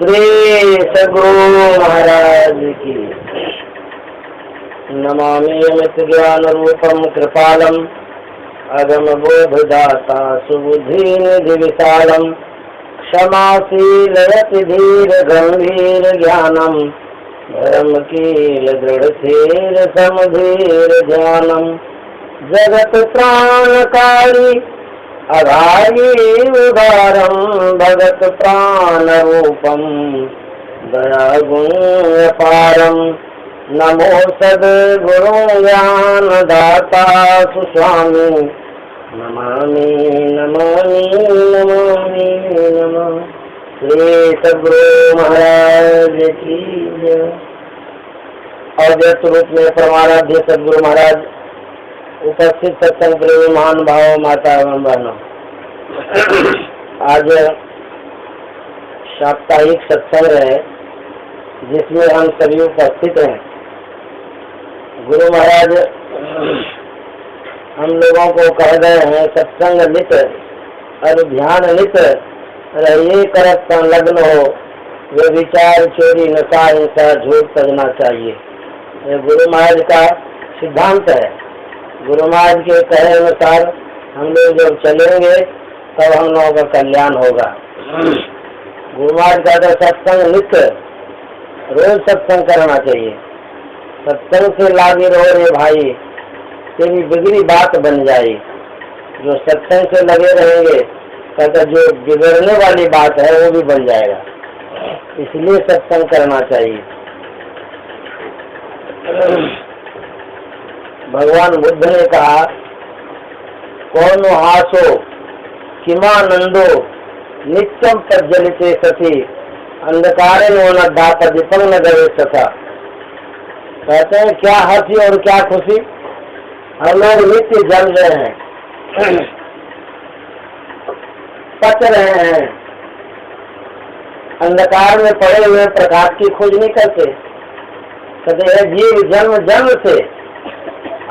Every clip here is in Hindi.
श्री सद्गुरु महाराज की। नमामि अमित ज्ञान रूपम कृपालम अगम बोधदाता सुबुद्धि निधि विशालम क्षमाशील यति धीर गंभीर ज्ञानम धर्म कील दृढ़ धीर समधीर ध्यानम जगत प्राणकारी अघारी उदारम भगत प्राण रूपम दया गुण अपारम नमो सद्गुरु ज्ञान दाता सुस्वामी नमामि नमामि नमामि नमः श्री सद्गुरु महाराज की जय। अव्यक्त रूप में परमाराध्य सद्गुरु महाराज, उपस्थित सत्संग प्रेमी महान भाव, माता एवं बहनों, आज साप्ताहिक सत्संग है जिसमें हम सभी उपस्थित हैं। गुरु महाराज हम लोगों को कह गए हैं सत्संग नित और ध्यान नित रहिए करत संलग्न हो, वे विचार चोरी नशा हिंसा झूठ तजना चाहिए। ये गुरु महाराज का सिद्धांत है। गुरु महाराज के कहे अनुसार हम लोग जब चलेंगे तब हम लोगों का कल्याण होगा। गुरु महाराज का सत्संग नित्य रोज सत्संग करना चाहिए। सत्संग से लागे रहो रे भाई, तेरी बिगड़ी बात बन जाए। जो सत्संग से लगे रहेंगे कहते जो बिगड़ने वाली बात है वो भी बन जाएगा। इसलिए सत्संग करना चाहिए। भगवान बुद्ध ने कहा, कौन हासो किमानंदो नित्यम प्रज्वलिते सती अंधकारे न दाप दीपक न गए सता। कहते हैं क्या हंसी और क्या खुशी, हम लोग नित्य जल रहे हैं, पच रहे हैं, अंधकार में पड़े हुए प्रकाश की खोज नहीं करते। कहते हैं जीव जन्म जन्म से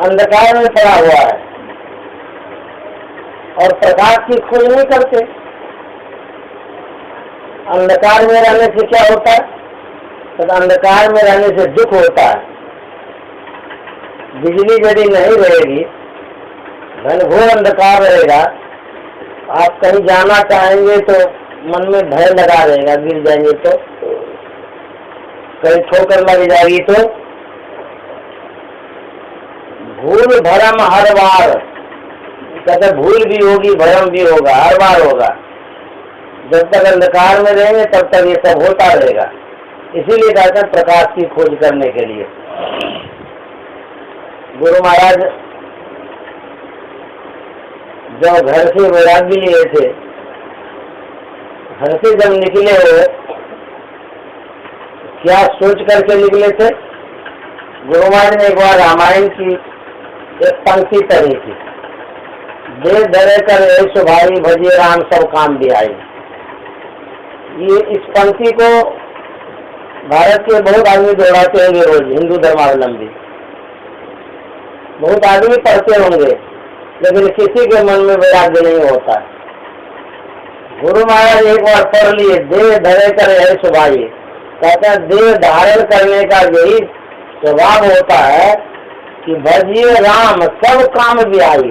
अंधकार में पड़ा हुआ है और प्रकाश की खोज नहीं करते। अंधकार में रहने से क्या होता है? तो अंधकार में रहने से दुख होता है। बिजली यदि नहीं रहेगी, घनघोर अंधकार रहेगा, आप कहीं जाना चाहेंगे तो मन में भय लगा रहेगा, गिर जाएंगे तो, कहीं ठोकर लग जाएगी तो। भूल भरम हर बार, कहते भूल भी होगी भरम भी होगा, हर बार होगा। जब तक अंधकार में रहेंगे तब तक ये सब होता रहेगा। इसीलिए कहते हैं प्रकाश की खोज करने के लिए। गुरु महाराज जब घर से वैराग्य लिए थे, घर से जब निकले हो, क्या सोच करके निकले थे? गुरु महाराज ने एक बार रामायण की एक पंक्ति पढ़ी थी, दे धरे कर ऐसो भाई भजिए राम सब काम भी आई। ये इस पंक्ति को भारत के बहुत आदमी दोहराते होंगे रोज, हिंदू धर्मावलंबी बहुत आदमी पढ़ते होंगे, लेकिन किसी के मन में वैराग्य नहीं होता। गुरु महाराज एक बार पढ़ लिए, देह धरे कर ऐसो भाई। कहते हैं देह धारण करने का यही स्वभाव होता है कि भजिए राम सब काम भी आई।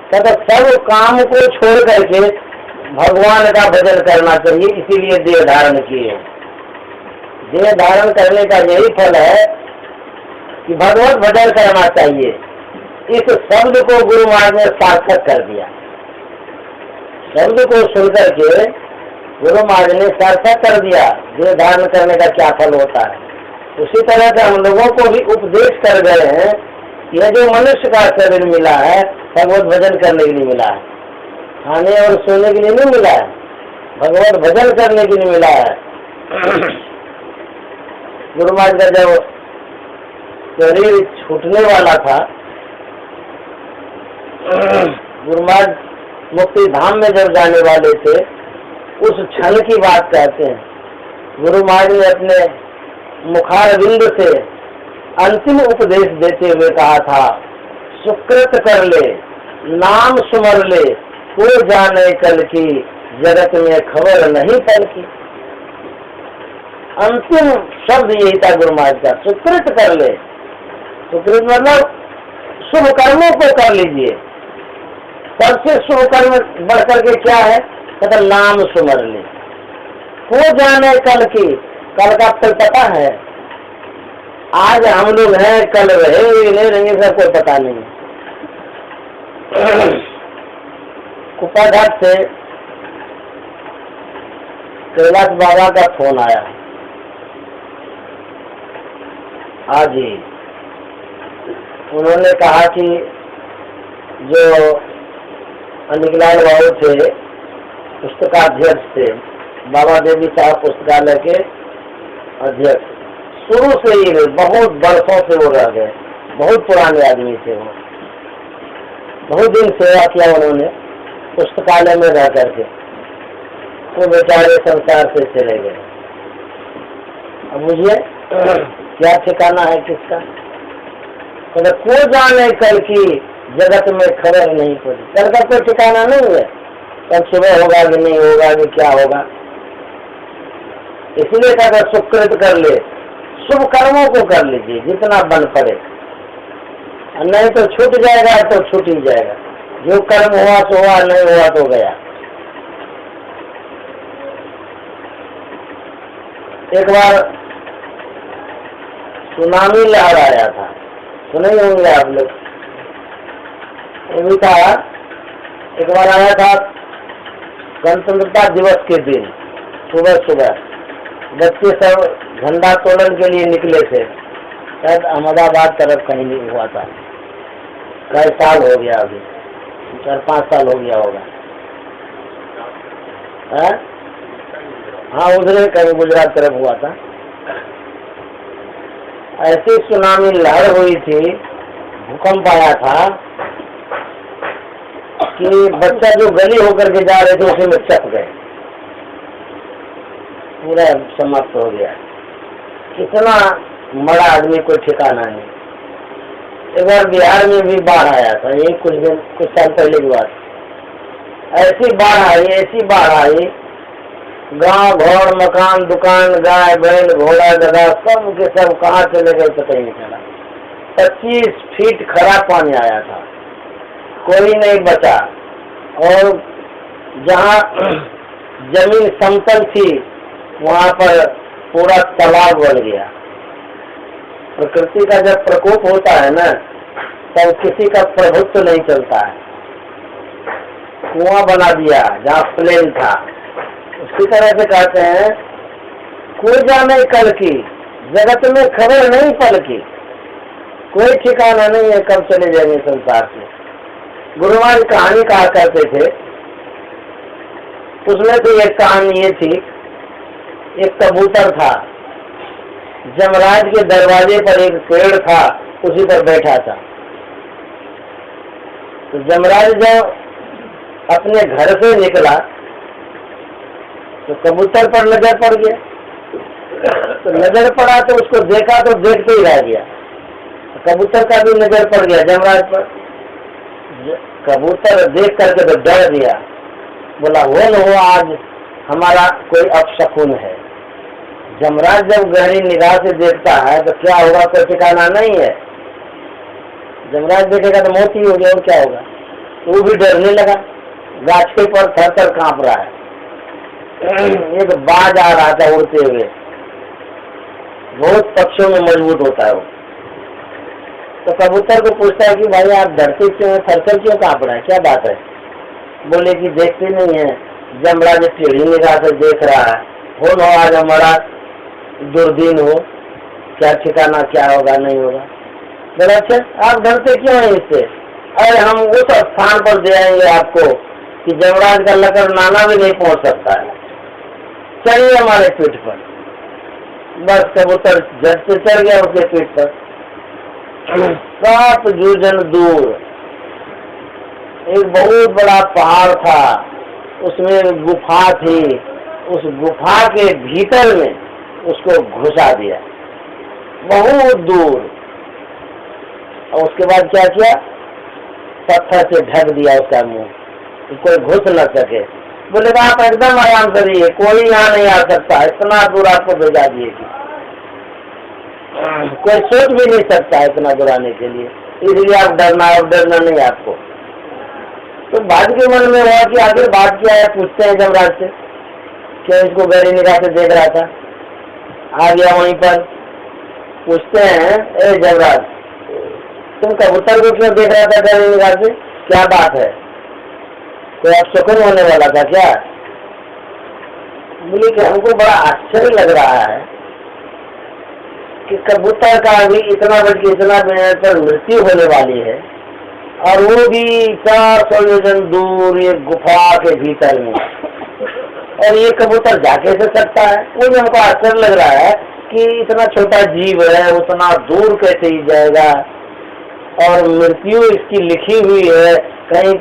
कहते सब काम को छोड़ करके भगवान का भजन करना चाहिए, इसीलिए देह धारण किए। देह धारण करने का यही फल है कि भगवत भजन करना चाहिए। इस शब्द को गुरु महाराज ने सार्थक कर दिया। शब्द को सुनकर के गुरु महाराज ने सार्थक कर दिया देह धारण करने का क्या फल होता है। उसी तरह से हम लोगों को भी उपदेश कर गए हैं, यह जो मनुष्य का शरीर मिला है भगवत भजन करने के लिए मिला है, खाने और सोने के लिए नहीं मिला है, भगवत भजन करने के लिए मिला है। गुरु महाराज का जब शरीर छूटने वाला था, गुरु महाराज मुक्ति धाम में जब जाने वाले थे, उस क्षण की बात कहते हैं। गुरु महाराज ने अपने मुखारविंद से अंतिम उपदेश देते हुए कहा था, सुकृत कर ले, नाम सुमर ले, को जाने कल की, जगत में खबर नहीं पल की। अंतिम शब्द यही था गुरु महाराज का, सुकृत कर ले। सुकृत मतलब शुभ कर्मों को कर लीजिए। सबसे शुभ कर्म बढ़कर के क्या है? कहता नाम सुमर ले। को जाने कल की, कल का फल पता है? आज हम लोग हैं, कल रहे नहीं रहेंगे सर कोई पता नहीं। कुपाघाट से कैलाश बाबा का फोन आया आज ही। उन्होंने कहा कि जो अनिकलाल बाबू थे, पुस्तकाध्यक्ष थे, बाबा देवी साहब पुस्तकालय के अध्यक्ष, शुरू से ही बहुत वर्षों से वो रह गए, बहुत पुराने आदमी थे वो, बहुत दिन सेवा किया उन्होंने पुस्तकालय में रह करके, वो बेचारे संसार से चले गए। अब मुझे क्या ठिकाना है किसका? तो को जाने कल की जगत में खबर नहीं पड़ी, कल का कोई ठिकाना नहीं है, कल सुबह होगा कि नहीं होगा कि क्या होगा। इसलिए कहता सुकृत कर ले, शुभ कर्मों को कर लीजिए जितना बन पड़े, नहीं तो छूट जाएगा तो छूट ही जाएगा। जो कर्म हुआ तो हुआ, नहीं हुआ तो गया। एक बार सुनामी लहर आया था, सुने होंगे आप लोग। भी था, एक बार आया था गणतंत्रता दिवस के दिन, सुबह सुबह बच्चे सब झंडा तोड़ने के लिए निकले थे, शायद अहमदाबाद तरफ कहीं नहीं हुआ था। कई साल हो गया, अभी 4-5 साल हो गया होगा। हाँ उधर कहीं गुजरात तरफ हुआ था। ऐसी सुनामी लहर हुई थी, भूकंप आया था कि बच्चा जो गली होकर के जा रहे थे उसी में चप गए, पूरा समाप्त हो गया। कितना बड़ा आदमी कोई ठिकाना नहीं। एक बार बिहार में भी बाढ़ आया था, यही कुछ साल पहले की बात। ऐसी बाढ़ आई, गांव घर मकान दुकान गाय बैल घोड़ा गधा सब के सब कहाँ चले गए पता ही नहीं चला। 25 फीट खरा पानी आया था, कोई नहीं बचा। और जहाँ जमीन समतल थी वहाँ पर पूरा तालाब बन गया। प्रकृति का जब प्रकोप होता है ना, तब किसी का प्रभुत्व नहीं चलता है। कुआं बना दिया जहाँ प्लेन था, उसी तरह से कहते हैं कोई जाने कल की जगत में खबर नहीं पल की, कोई ठिकाना नहीं है कब चले जाएंगे संसार से। गुरु महाराज कहानी कहा करते थे, उसमें तो एक कहानी ये थी, एक कबूतर था, जमराज के दरवाजे पर एक पेड़ था, उसी पर बैठा था। तो जमराज जब अपने घर से निकला तो कबूतर पर नजर पड़ गया। तो नजर पड़ा तो उसको देखा तो देखते ही रह गया। तो कबूतर का भी नजर पड़ गया जमराज पर। कबूतर देख करके तो डर गया, बोला वो न हो आज हमारा कोई अपशकुन है। जमराज जब गहरी निगाह से देखता है तो क्या होगा कोई ठिकाना नहीं है। जमराज देखेगा तो मौत ही हो गया, और क्या होगा। वो भी डरने लगा, गाछे पर थर थर कांप रहा है। एक बाज आ रहा था उड़ते हुए, बहुत पक्षों में मजबूत होता है वो। तो कबूतर को पूछता है कि भाई आप डरते क्यों हैं, थर क्यों कांप रहा है, क्या बात है। बोले कि देखते नहीं है, जमराज टेढ़ी निगाह से देख रहा है, हो न आज हमारा दुर्दिन हो, क्या ठिकाना क्या होगा नहीं होगा। बोला अच्छा आप डरते क्यों हैं इससे, अरे हम उस स्थान पर दे आएंगे आपको कि जमराज का लकर नाना भी नहीं पहुंच सकता है, चढ़िए हमारे पीठ पर। बस कबूतर झट से चढ़ गया उसके पीठ पर। 7 योजन दूर एक बहुत बड़ा पहाड़ था, उसमें गुफा थी, उस गुफा के भीतर में उसको घुसा दिया बहुत दूर। और उसके बाद क्या किया, पत्थर से ढक दिया उसका मुंह, कोई घुस न सके। बोले आप एकदम आराम करिए, कोई यहाँ नहीं आ सकता, इतना दूर आपको भेजा दिए कि कोई सोच भी नहीं सकता इतना दूर आने के लिए, इसलिए आप डरना नहीं आपको। तो बाद के मन में हुआ कि आखिर बात क्या है, पूछते हैं जमराज से। क्या इसको गहरी निगाह से देख रहा था, आ गया वहीं पर, पूछते हैं ए जमराज तुम कबूतर को क्यों देख रहा था गहरी निगाह से, क्या बात है, कोई अपशकुन होने वाला था क्या? बोले कि हमको बड़ा आश्चर्य लग रहा है कि कबूतर का अभी इतना बज के इतना मिनट पर मृत्यु होने वाली है, और वो भी 400 योजन दूर एक गुफा के भीतर में, और ये कबूतर जा कैसे सकता है? वो भी हमको आश्चर्य लग रहा है कि इतना छोटा जीव है, उतना दूर कैसे ही जाएगा, और मृत्यु इसकी लिखी हुई है, कहीं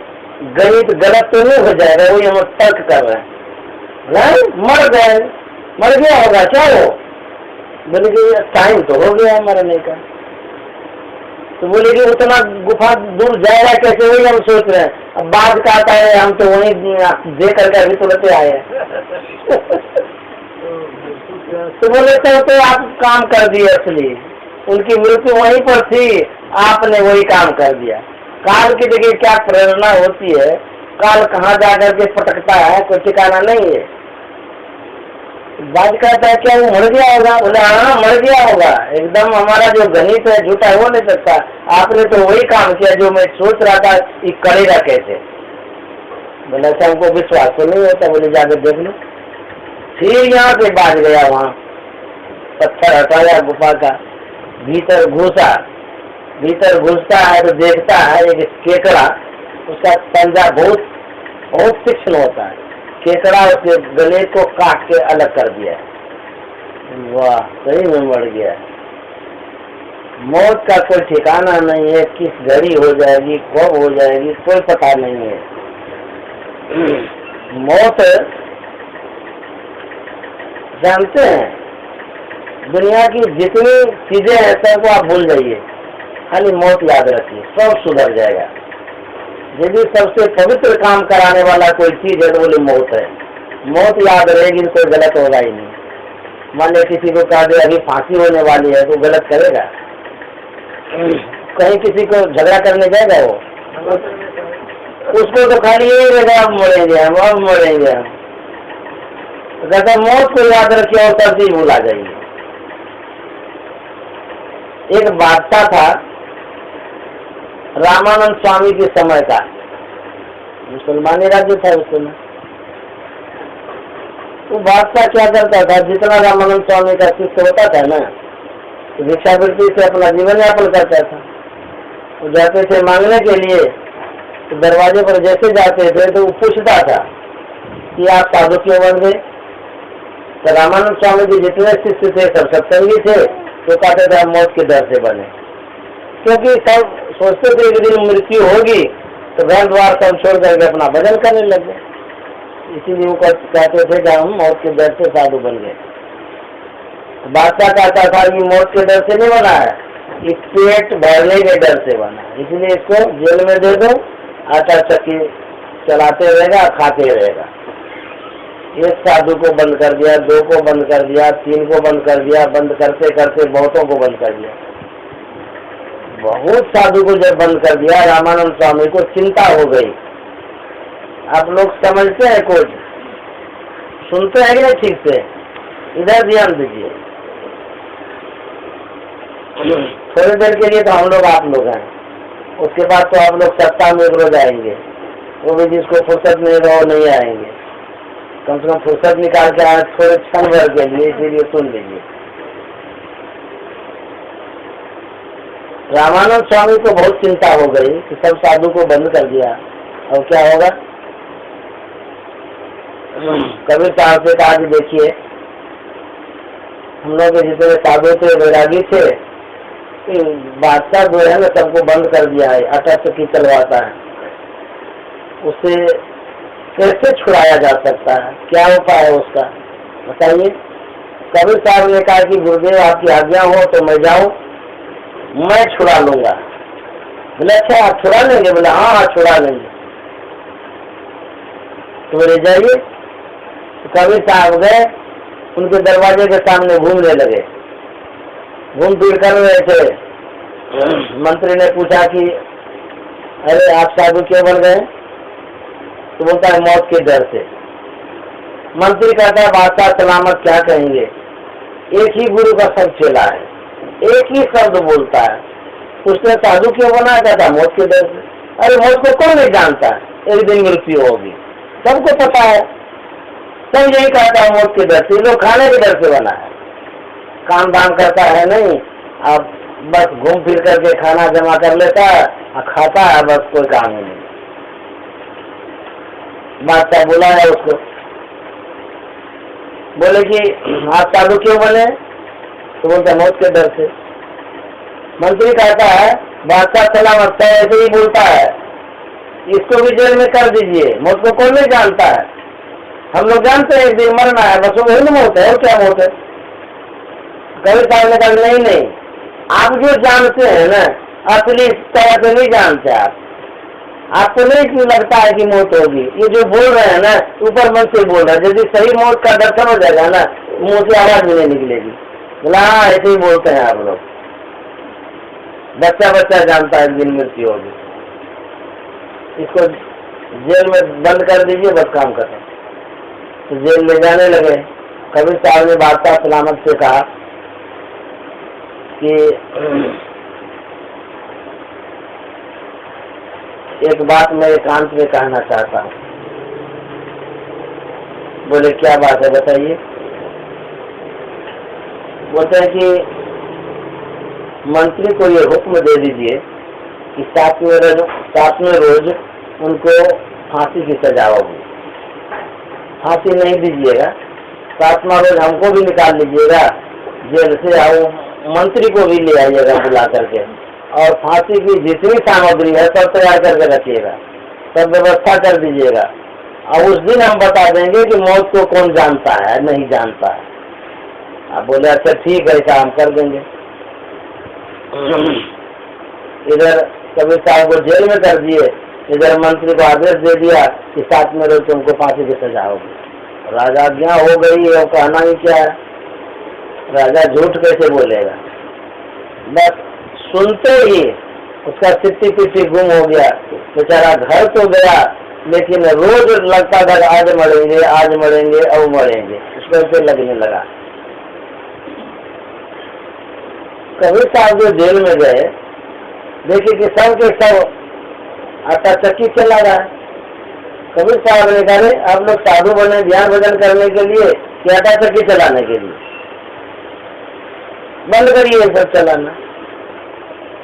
गणित गलत तो नहीं हो जाएगा? वो हम तर्क कर रहे हैं, मर गया होगा क्या वो? बोले कि टाइम तो हो गया मरने का। तो बोले कि उतना गुफा दूर जाएगा कैसे, वही हम सोच रहे हैं। अब बात का आता है, हम तो वहीं दे करके अभी तुरंत आए हैं। तो बोले तो आप काम कर दिए, असली उनकी मृत्यु वहीं पर थी, आपने वही काम कर दिया। काल की देखिए क्या प्रेरणा होती है, काल कहाँ जाकर के पटकता है कोई ठिकाना नहीं है। बात कहता है क्या वो मर गया होगा? बोले हाँ मर गया होगा, एकदम हमारा जो गणित है झूठा हो नहीं सकता, आपने तो वही काम किया जो मैं सोच रहा था ये करेगा कैसे। बोले अच्छा हमको विश्वास तो नहीं होता। बोले जाकर देख लो। फिर यहाँ से बाज गया, वहाँ पत्थर हटाया गुफा का, भीतर घुसा, भीतर घुसता है तो देखता है एक केकड़ा, उसका पंजा बहुत तीक्ष्ण होता है, केकड़ा उसके गले को काट के अलग कर दिया। वाह सही में मर गया। मौत का कोई ठिकाना नहीं है, किस घड़ी हो जाएगी कब हो जाएगी कोई पता नहीं है। मौत जानते हैं, दुनिया की जितनी चीजें हैं सबको आप भूल जाइए, खाली मौत याद रखिए, सब सुधर जाएगा। यदि सबसे पवित्र काम कराने वाला कोई चीज है तो बोले मौत है। मौत याद रहेगी तो कोई गलत होगा ही नहीं। मान लो किसी को कहा दे अभी फांसी होने वाली है तो गलत करेगा? कहीं किसी को झगड़ा करने जाएगा वो? उसको तो खाली यही रहेगा अब मरेंगे हम, अब मरेंगे हम। तो कहता मौत को याद रखिए और सब चीज भुला जाइए। एक बादशाह था रामानंद स्वामी के समय का, मुसलमानी राज्य था उस समय। वो बादशाह क्या करता था, जितना रामानंद स्वामी का शिष्य होता था ना, तो भिक्षावृत्ति से अपना जीवन यापन करता था। वो जाते थे मांगने के लिए, तो दरवाजे पर जैसे जाते थे तो वो पूछता था कि आप साधु क्यों बन गए? तो रामानंद स्वामी के जितने शिष्य थे सब सत्संगी थे, तो कहते थे हम मौत के डर से बने, क्योंकि सब सोचते थे एक दिन मृत्यु होगी तो घर द्वार सब छोड़ करके अपना भजन करने लगे। इसीलिए वो कहते थे कि हम मौत के डर से साधु बन गए। तो बादशाह कहता था कि मौत के डर से नहीं बना है, इस पेट भरने के डर से बना, इसलिए इसको जेल में दे दो, आटा चक्की चलाते रहेगा खाते रहेगा। एक साधु को बंद कर दिया, दो को बंद कर दिया, तीन को बंद कर दिया, बंद करते करते बहुतों को बंद कर दिया। बहुत साधु को जब बंद कर दिया, रामानंद स्वामी को चिंता हो गई। आप लोग समझते हैं, कुछ सुनते हैं कि नहीं ठीक से? इधर ध्यान दीजिए। थोड़ी देर के लिए तो हम लोग आप लोग हैं, उसके बाद तो आप लोग सप्ताह में एक रोज आएंगे, वो भी जिसको फुर्सत नहीं रहो नहीं आएंगे। कम से कम फुर्सत निकाल के आए थोड़े क्षण भर के लिए, इसीलिए सुन लीजिए। रामानंद स्वामी को बहुत चिंता हो गई कि सब साधु को बंद कर दिया, अब क्या होगा? कबीर साहब से कहा कि देखिए हम लोग जितने साधु थे वैरागी थे, बादशाह जो है ना सबको बंद कर दिया है, आटा चक्की चलवाता है, उससे कैसे छुड़ाया जा सकता है, क्या उपाय है उसका बताइए। कबीर साहब ने कहा कि गुरुदेव आपकी आज्ञा हो तो मैं जाऊं, मैं छुड़ा लूंगा। बोले अच्छा आप छुड़ा लेंगे? बोले हाँ छुड़ा लेंगे। तो बोले जाइए। तो कबीर साहब गए, उनके दरवाजे के सामने घूमने लगे, घूम फिर कर रहे थे। मंत्री ने पूछा कि अरे आप साधु क्यों बन गए? तो बोलता है मौत के डर से। मंत्री कहता है बादशाह सलामत क्या कहेंगे, एक ही गुरु का सब चेला है, एक ही शब्द बोलता है। उसने साधु क्यों बना? कहता मौत के डर से। अरे मौत को कौन नहीं जानता है, एक दिन मृत्यु होगी, सबको पता है, सब यही कहता है मौत के डर से। लोग खाने के डर से बना है, काम धाम करता है नहीं, अब बस घूम फिर करके खाना जमा कर लेता है और खाता है, बस कोई काम ही नहीं। बादशाह बुलाया उसको, बोले कि आप साधु क्यों बने? तो बोलता मौत के डर से। मंत्री कहता है बादशाह सलामत है, ऐसे ही बोलता है, इसको भी जेल में कर दीजिए, मौत को कौन नहीं जानता है, हम लोग जानते हैं एक दिन मरना है, बस वही ना मौत है, और क्या मौत है? कबीर साहब ने कहा नहीं, आप जो जानते हैं ना असली तरह से नहीं जानते। आपको नहीं लगता है कि मौत होगी, ये जो बोल रहे हैं ना ऊपर मन से बोल रहे हैं। यदि सही मौत का दर्शन हो जाएगा ना, मुंह से आवाज भी नहीं निकलेगी। बोला हाँ ऐसे ही बोलते हैं आप लोग, बच्चा जानता है एक दिन मृत्यु होगी, इसको जेल में बंद कर दीजिए, बस काम खत्म। तो जेल ले जाने लगे। कबीर साहब ने बादशाह सलामत से कहा कि एक बात मैं एकांत में कहना चाहता हूँ। बोले क्या बात है बताइए? बोलते हैं कि मंत्री को ये हुक्म दे दीजिए कि सातवें रोज उनको फांसी की सजा होगी। फांसी नहीं दीजिएगा, 7वां रोज हमको भी निकाल लीजिएगा जेल से, आओ मंत्री को भी ले आइएगा बुला करके, और फांसी की जितनी सामग्री है सब तैयार करके रखिएगा, सब व्यवस्था कर दीजिएगा, और उस दिन हम बता देंगे कि मौत को कौन जानता है नहीं जानता है। आप बोले अच्छा ठीक है, ऐसा हम कर देंगे। इधर कबीर साहब को जेल में कर दिए, इधर मंत्री को आदेश दे दिया कि 7वें रोज तुमको फांसी की सजा होगी। राजाज्ञा हो गई है, कहना ही क्या है, राजा झूठ कैसे बोलेगा। बस सुनते ही उसका सिट्टी पिट्टी गुम हो गया, बेचारा घर तो गया, लेकिन रोज लगता था आज मरेंगे अब मरेंगे, उसको ऐसे लगने लगा। कबीर साहब जो जेल में गए, देखिए कि सब के सब आटा चक्की चला रहा है। कबीर साहब ने कहा आप लोग साधु बने ध्यान भजन करने के लिए कि आटा चक्की चलाने के लिए? बंद करिए सब चलाना।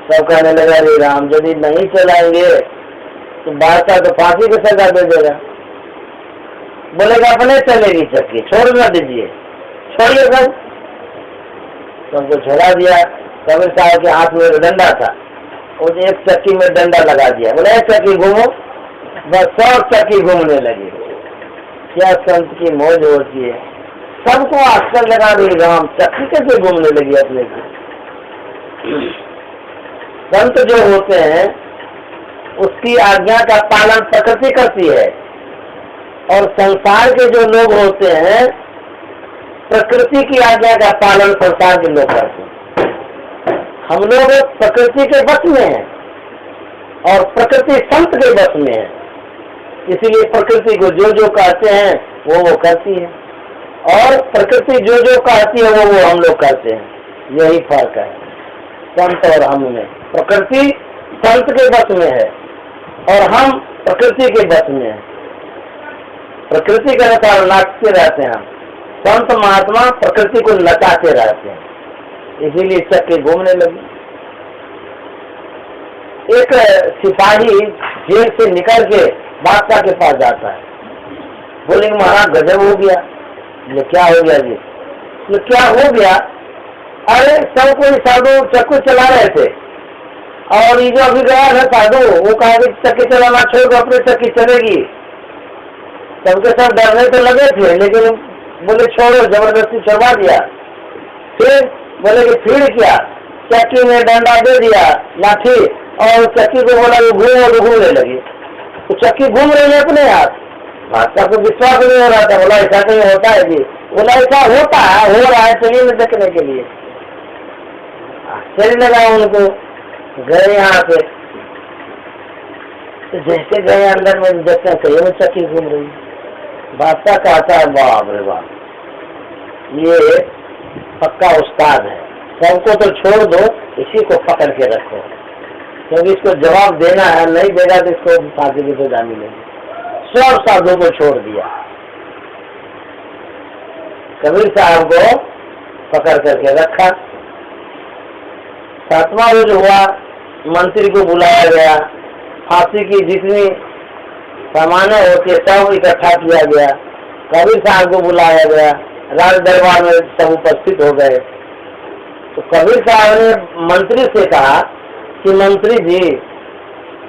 सब कहने लगा रे राम, यदि नहीं चलाएंगे तो बादशाह तो फांसी की सजा दे देगा। बोलेगा अपने चलेगी चक्की, छोड़ ना दीजिए, छोड़िए सब। सबको छोड़ा दिया। कबीर साहब के हाथ में डंडा था, उस एक चक्की में डंडा लगा दिया, बोले चक्की घूमो, बस सब चक्की घूमने लगी। क्या संत की मौज होती है, सबको आश्चर्य लगा रही राम चक्की कैसे घूमने लगी अपने की। संत जो होते हैं उसकी आज्ञा का पालन प्रकृति करती है, और संसार के जो लोग होते हैं प्रकृति की आज्ञा का पालन संसार के लोग करते हैं। हम लोग प्रकृति के बस में हैं और प्रकृति संत के बस में है, इसीलिए प्रकृति को जो जो कहते हैं वो करती है, और प्रकृति जो जो कहती है वो हम लोग करते हैं। यही फर्क है संत और हम में। प्रकृति संत के बस में है और हम प्रकृति के बस में है। प्रकृति के अनुसार नाचते रहते हैं हम, संत महात्मा प्रकृति को नचाते रहते हैं, इसीलिए चक्के घूमने लगी। एक सिपाही जेल से निकल के बादशाह के पास जाता है, बोले महाराज गजब हो गया। बोले क्या हो गया जी? बोले क्या हो गया? अरे सब कोई साधु चक्कू चला रहे थे, और ये जो अभी गया है साधु वो कहा कि चक्की चलाना छोड़ अपनी चक्की चलेगी। सबके सब डरने तो लगे थे, लेकिन बोले छोड़ो, जबरदस्ती छुड़वा दिया। फिर बोले कि फिर क्या? चक्की में डंडा दे दिया लाठी, और चक्की को बोला घूमने लगी। तो चक्की घूम रही है अपने आप, बादशाह को विश्वास नहीं हो रहा था, बोला ऐसा कहीं होता है जी? बोला ऐसा होता है, हो रहा है, चलिए मैं देखने के लिए। आश्चर्य लगा उनको, गए यहाँ पे, तो जैसे गए अंदर में देखते हैं कहीं में चक्की घूम रही। बादशाह कहता है बाप रे बाप, ये पक्का उस्ताद है, सबको तो छोड़ दो, इसी को पकड़ के रखो, क्योंकि इसको जवाब देना है, नहीं देगा तो इसको फांसी की सजा मिलेगी। सब साधुओं को छोड़ दिया, कबीर साहब को पकड़ करके रखा। सातवां रोज हुआ, मंत्री को बुलाया गया, फांसी की जितनी सामान्य होती सब इकट्ठा किया गया, कबीर साहब को बुलाया गया, राज दरबार में सब उपस्थित हो गए। तो कबीर साहब ने मंत्री से कहा कि मंत्री जी,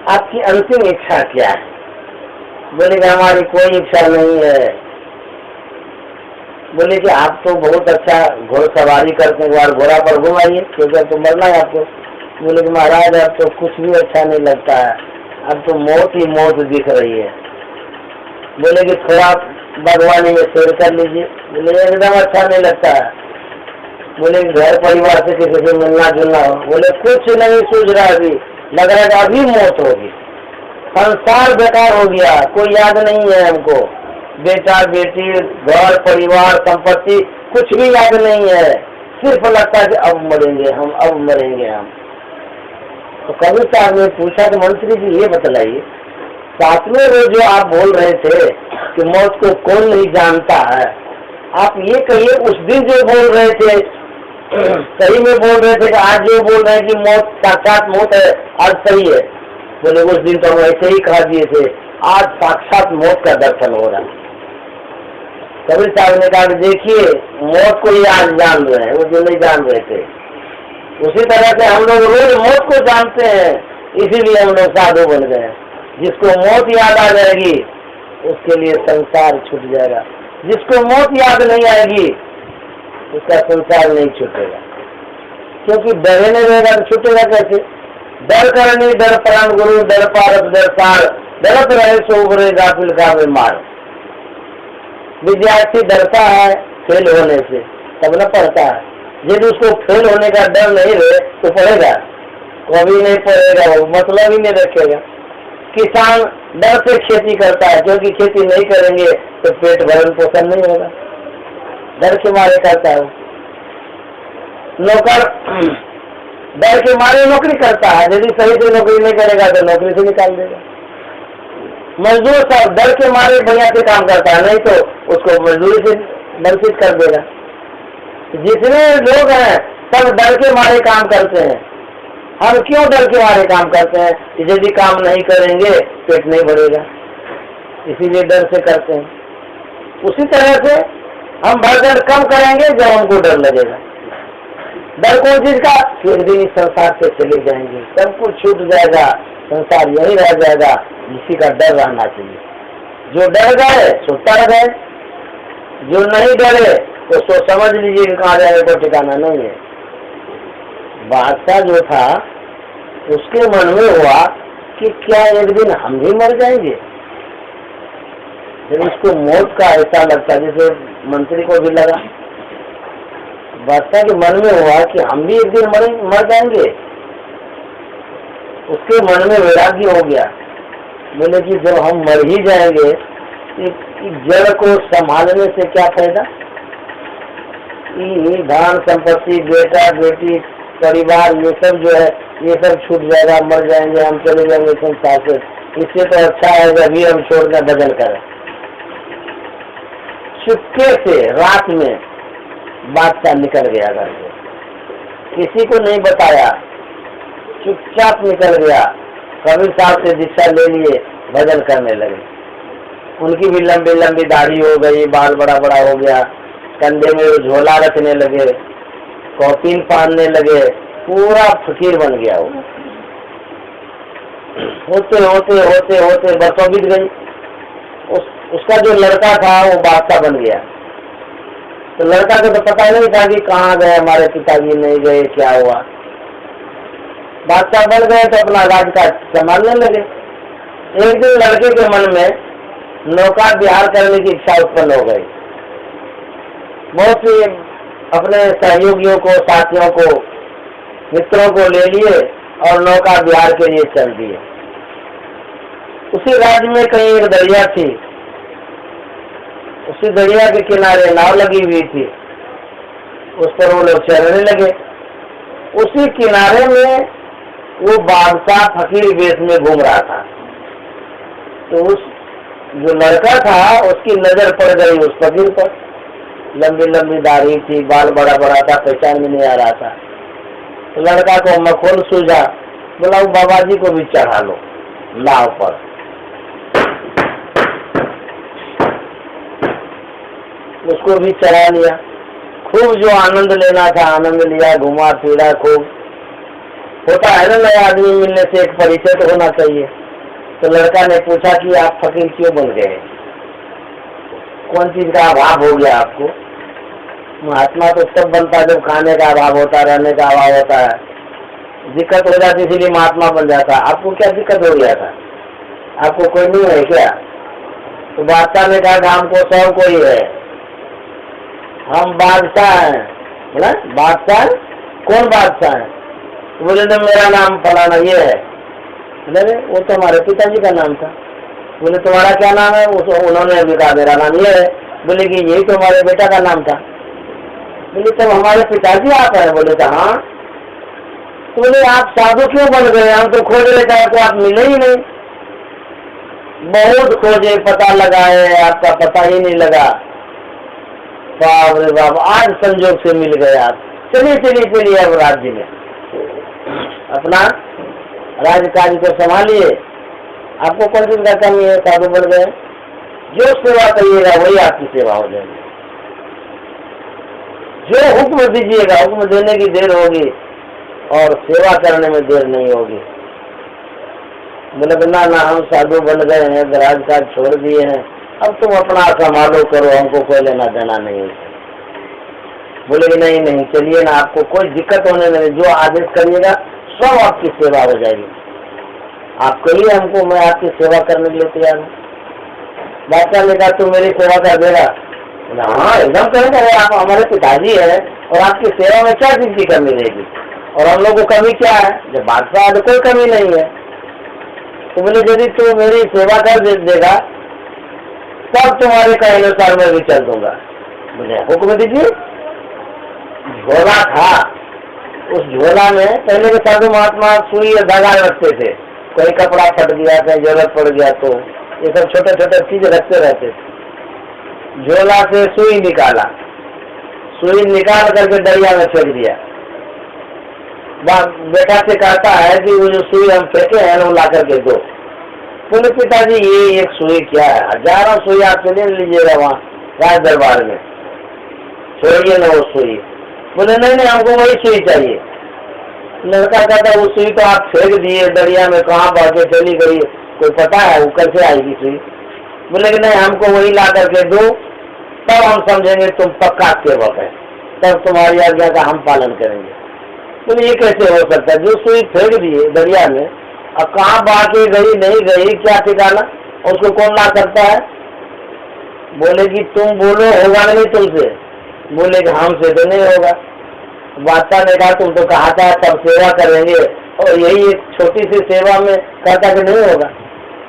आपकी अंतिम इच्छा क्या है? बोले कि हमारी कोई इच्छा नहीं है। बोले कि आप तो बहुत अच्छा घोड़सवारी करते हैं, एक बार घोड़ा पर घुमाइए, क्योंकि अब तो मरना है आपको। बोले कि महाराज अब तो कुछ भी अच्छा नहीं लगता है, अब तो मौत ही मौत दिख रही है। बोले कि थोड़ा बागवानी में सैर कर लीजिए। बोले एकदम अच्छा नहीं लगता है। बोले घर परिवार से किसी से मिलना जुलना हो। बोले कुछ नहीं सूझ रहा, अभी लग रहा है अभी मौत होगी, संसार बेकार हो गया, कोई याद नहीं है हमको, बेटा बेटी घर परिवार संपत्ति कुछ भी याद नहीं है, सिर्फ लगता है कि अब मरेंगे हम, अब मरेंगे हम। तो कबीर साहब ने पूछा कि मंत्री जी ये बतलाइए, सातवें रोज जो आप बोल रहे थे कि मौत को कौन नहीं जानता है, आप ये कहिए उस दिन जो बोल रहे थे सही में बोल रहे थे कि आज जो बोल रहे हैं कि मौत साक्षात मौत है, आज सही है? बोले उस दिन तो हम ऐसे ही कहा दिए थे, आज साक्षात मौत का दर्शन हो रहा है। कबीर साहब ने कहा कि देखिए मौत को ये आज जान रहे हैं, वो जो नहीं जान रहे थे। उसी तरह से हम लोग रोज मौत को जानते हैं, इसीलिए हम लोग साधु बन गए। जिसको मौत याद आ जाएगी उसके लिए संसार छूट जाएगा, जिसको मौत याद नहीं आएगी उसका संसार नहीं छूटेगा, क्योंकि डरे नहीं रहेगा तो छूटेगा कैसे? डर करनी डर प्राण गुरु, डर पारस डर सार, डरत रहे सो उबरे गाफिल का बीमार। विद्यार्थी डरता है फेल होने से, तब न पढ़ता है। यदि उसको फेल होने का डर नहीं रहे तो पढ़ेगा? कभी नहीं पढ़ेगा, वो मतलब ही नहीं रखेगा। किसान डर से खेती करता है, क्योंकि खेती नहीं करेंगे तो पेट भरण पोषण नहीं होगा, डर के मारे करता है। नौकर डर के मारे नौकरी करता है, यदि सही से नौकरी नहीं करेगा तो नौकरी से निकाल देगा। मजदूर सब डर के मारे बढ़िया से काम करता है, नहीं तो उसको मजदूरी से वंचित कर देगा। जितने लोग हैं सब डर के मारे काम करते हैं। हम क्यों डर के मारे काम करते हैं? कि यदि काम नहीं करेंगे पेट नहीं भरेगा, इसीलिए डर से करते हैं। उसी तरह से हम भरदर कम करेंगे जब हमको डर लगेगा। डर कौन चीज का? एक दिन इस संसार से चले जाएंगे, सब कुछ छूट जाएगा, संसार यही रह जाएगा, इसी का डर रहना चाहिए। जो डर गए सुता रह गए, जो नहीं डरे तो सोच समझ लीजिए कि कहाँ जाएगा कोई ठिकाना नहीं है। बादशाह जो था उसके मन में हुआ कि क्या एक दिन हम भी मर जाएंगे। जब उसको मौत का ऐसा लगता, जैसे मंत्री को भी लगा, बादशाह के मन में हुआ कि हम भी एक दिन मर जाएंगे। उसके मन में वैराग्य हो गया। बोले कि जब हम मर ही जाएंगे जड़ को संभालने से क्या फायदा? धन संपत्ति बेटा बेटी परिवार ये सब जो है ये सब छूट जाएगा, मर जाएंगे, हम चले जाएंगे संसार से। इससे तो अच्छा है अभी हम छोड़कर भजन करें। चुपके से रात में बादशाह निकल गया घर से, किसी को नहीं बताया, चुपचाप निकल गया। कबीर साहब से दीक्षा ले लिए, भजन करने लगे। उनकी भी लंबी लंबी दाढ़ी हो गई, बाल बड़ा बड़ा हो गया, कंधे में झोला रखने लगे, कॉपीन पहनने लगे, पूरा फकीर बन गया वो। होते होते होते होते बरसों बीत गई। उसका जो लड़का था वो बादशाह बन गया। तो लड़का को तो पता नहीं था कि कहाँ गए हमारे पिताजी, नहीं गए, क्या हुआ। बादशाह बन गए तो अपना राज का संभालने लगे। एक दिन लड़के के मन में नौका विहार करने की इच्छा उत्पन्न हो गई। बहुत सी अपने सहयोगियों को, साथियों को, मित्रों को ले लिए और नौका विहार के लिए चल दिए। उसी राज्य में कहीं एक दरिया थी, उसी दरिया के किनारे नाव लगी हुई थी, उस पर वो लोग चलने लगे। उसी किनारे में वो बादशाह फकीर वेश में घूम रहा था। तो उस जो लड़का था उसकी नजर पड़ गई उस फकीर पर। लंबी लंबी दाढ़ी थी, बाल बड़ा बड़ा था, पहचान में नहीं आ रहा था। तो लड़का को मखौल सूझा, बोला वो बाबा जी को भी चढ़ा लो नाव पर। उसको भी चढ़ा लिया। खूब जो आनंद लेना था आनंद लिया, घुमा फिरा खूब। होता है ना, नया आदमी मिलने से एक परिचय तो होना चाहिए। तो लड़का ने पूछा कि आप फकीर क्यों बन गए, कौन चीज का अभाव हो गया आपको? महात्मा तो तब बनता है जब खाने का अभाव होता है, रहने का अभाव होता है, दिक्कत हो जाती, इसीलिए महात्मा बन जाता। आपको क्या दिक्कत हो गया था? आपको कोई नहीं है क्या? तो बादशाह ने कहा हमको सब कोई है, हम बादशाह हैं। बोला बादशाह? कौन बादशाह है? बोले तो मेरा नाम फलाना ये है। बोले वो तो हमारे पिताजी का नाम था। बोले तुम्हारा क्या नाम है? उन्होंने अभी कहा मेरा नाम ये है। बोले कि यही तो हमारे बेटा का नाम था। बोले तब हमारे पिताजी आप हैं? बोले तो हाँ। तो बोले आप साधु क्यों बन गए? हम तो खोज लेते हैं, तो आप मिले ही नहीं। बहुत खोजे, पता लगाए, आपका पता ही नहीं लगा। बाप रे बाप, आज संजोग से मिल गए आप। चलिए चलिए चलिए, अब राज्य में अपना राजकाज को संभालिए। आपको कौन चीज का कमी है? साधु बन गए, जो सेवा करिएगा वही आपकी सेवा हो जाएगी। जो हुक्म दीजिएगा, हुक्म देने की देर होगी और सेवा करने में देर नहीं होगी। बोले ना हम साधु बन गए हैं, राजकाज छोड़ दिए हैं, अब तुम अपना संभालो करो, हमको कोई लेना देना नहीं है। बोले कि नहीं चलिए ना, आपको कोई दिक्कत होने नहीं, जो आदेश करिएगा सब आपकी सेवा हो जाएगी। आप कहिए हमको, मैं आपकी सेवा करने के लिए तैयार हूँ। बादशाह ने कहा तू मेरी सेवा कर देगा? हाँ एकदम करेंगे, आप हमारे पिताजी है और आपकी सेवा में क्या चीज की कमी रहेगी? और हम लोग को कमी क्या है? जब बादशाह है तो कोई कमी नहीं है। तो बोले यदि तू मेरी सेवा कर देगा तब तुम्हारे कहे अनुसार मैं भी चल दूंगा। बोले हुक्म दीजिए। झोला था, उस झोला में पहले के साधु महात्मा सुई और धागा रखते थे। कोई कपड़ा फट गया, कहीं जरूरत पड़ गया तो ये सब छोटे छोटे चीज रखते रहते थे। झोला से सुई निकाला, सुई निकाल करके दरिया में फेंक दिया। बेटा से कहता है कि वो जो सुई हम फेंके हैं वो ला करके दो। बोले पिताजी ये एक सुई क्या है? हजारों सुई आप ले लीजिएगा वहाँ राज दरबार में, छोड़िए ना वो सुई। बोले नहीं हमको वही सुई चाहिए। लड़का कहता वो सुई तो आप फेंक दिए दरिया में, कहाँ बह के चली गई, कोई पता है वो कैसे आएगी सुई? बोले कि नहीं हमको वही ला करके दो, तब हम समझेंगे तुम पक्का सेवक है, तब तुम्हारी आज्ञा का हम पालन करेंगे। बोले ये कैसे हो सकता है? जो सुई फेंक दिए दरिया में, अब कहाँ बह के गई नहीं गई क्या ठिकाना, उसको कौन ला सकता है? बोले कि तुम बोलो होगा नहीं तुमसे। बोले कि हमसे तो नहीं होगा। बादशाह ने कहा तुम तो कहा था तब सेवा करेंगे, और यही एक छोटी सी सेवा में कहता कि नहीं होगा।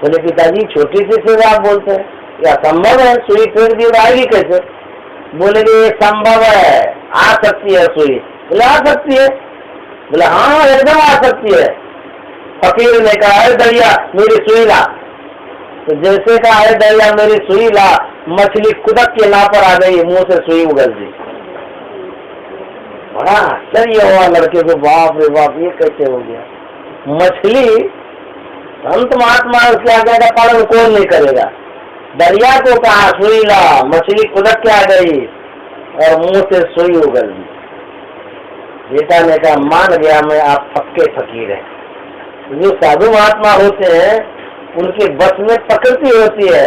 बोले पिताजी छोटी सी सेवा आप बोलते हैं, या संभव है? सुई फेंक दी आएगी कैसे? बोले कि ये संभव है, आ सकती है सुई। बोले आ सकती है? बोले हाँ एकदम आ सकती है। फकीर ने कहा है दरिया मेरी सुई ला। तो जैसे कहा है दरिया मेरी सुई ला, मछली कुदक के ना पर आ गई, मुंह से सुई उगल दी। बड़ा आश्चर्य हुआ लड़के को, बाप रे बाप ये कैसे हो गया? मछली संत महात्मा उसके आज्ञा का पालन कौन नहीं करेगा? दरिया को कहा सुई ला, मछली कुदक के आ गई और मुंह से सुई उगल दी। बेटा ने कहा मान गया मैं, आप पक्के फकीर हैं। जो साधु महात्मा होते हैं उनके बस में प्रकृति होती है,